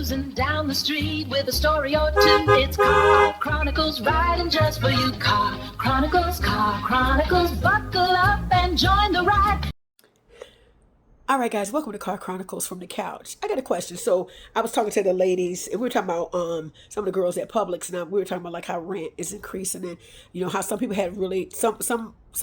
Cruising down the street with a story or two. It's Car Chronicles, riding just for you. Car Chronicles, buckle up and join the ride. All right, guys, welcome to Car Chronicles from the couch. I got a question. So I was talking to the ladies, and we were talking about some of the girls at Publix. Now we were talking about like how rent is increasing, and how some people have really some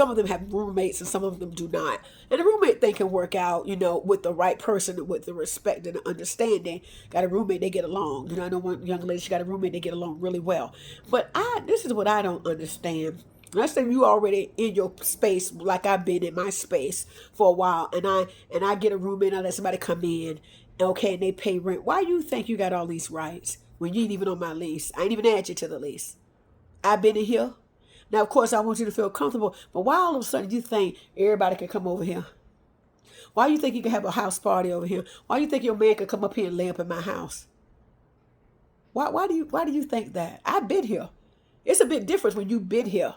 of them have roommates and some of them do not. And the roommate thing can work out, with the right person, with the respect and the understanding. Got a roommate, they get along. I know one young lady, she got a roommate, they get along really well. But this is what I don't understand. Let's say you already in your space, like I've been in my space for a while, and I get a roommate, and I let somebody come in, and they pay rent. Why you think you got all these rights when you ain't even on my lease? I ain't even add you to the lease. I've been in here. Now, of course, I want you to feel comfortable, but why all of a sudden you think everybody can come over here? Why you think you can have a house party over here? Why you think your man could come up here and lay up in my house? Why do you think that? I've been here. It's a bit different when you've been here.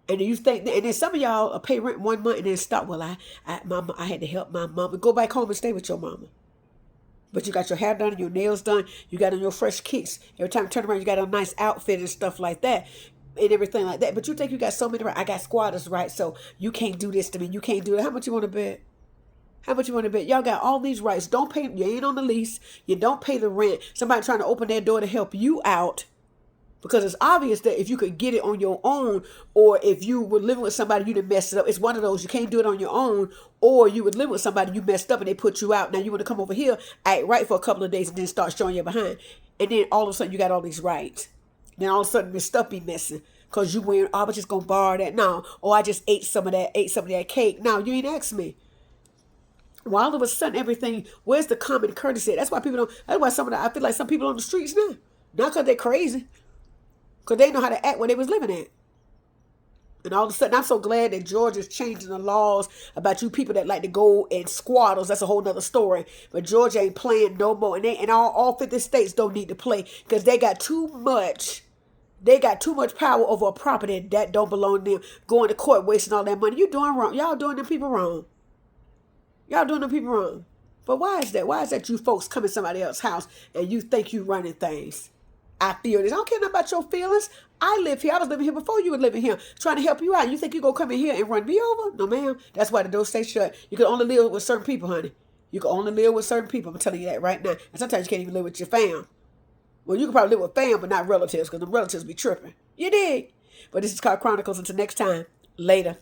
And you think, and then some of y'all pay rent 1 month and then stop. Well, mama, I had to help my mama. Go back home and stay with your mama. But you got your hair done and your nails done. You got on your fresh kicks. Every time you turn around, you got a nice outfit and stuff like that. And everything like that. But you think you got so many rights. I got squatters' rights, so you can't do this to me. You can't do that. How much you want to bet? How much you want to bet? Y'all got all these rights. Don't pay. You ain't on the lease. You don't pay the rent. Somebody trying to open their door to help you out. Because it's obvious that if you could get it on your own, or if you were living with somebody, you done messed it up. It's one of those, you can't do it on your own, or you would live with somebody, you messed up and they put you out. Now you want to come over here, act right for a couple of days, and then start showing you behind. And then all of a sudden you got all these rights. Then all of a sudden your stuff be missing. Because you went, I was just going to borrow that. No. Or I just ate some of that cake. No, you ain't asked me. Well, all of a sudden everything, where's the common courtesy? That's why I feel like some people on the streets now. Not because they're crazy. Because they know how to act where they was living at. And all of a sudden, I'm so glad that Georgia's changing the laws about you people that like to go and squatters. That's a whole nother story. But Georgia ain't playing no more. And all 50 states don't need to play because they got too much. They got too much power over a property that don't belong to them. Going to court, wasting all that money. You doing wrong. Y'all doing them people wrong. Y'all doing them people wrong. But why is that? Why is that you folks come in somebody else's house and you think you running things? I feel this. I don't care nothing about your feelings. I live here. I was living here before you were living here, trying to help you out. You think you going to come in here and run me over? No, ma'am. That's why the door stays shut. You can only live with certain people, honey. You can only live with certain people. I'm telling you that right now. And sometimes you can't even live with your fam. Well, you can probably live with fam, but not relatives, because the relatives be tripping. You dig? But this is called Chronicles. Until next time, later.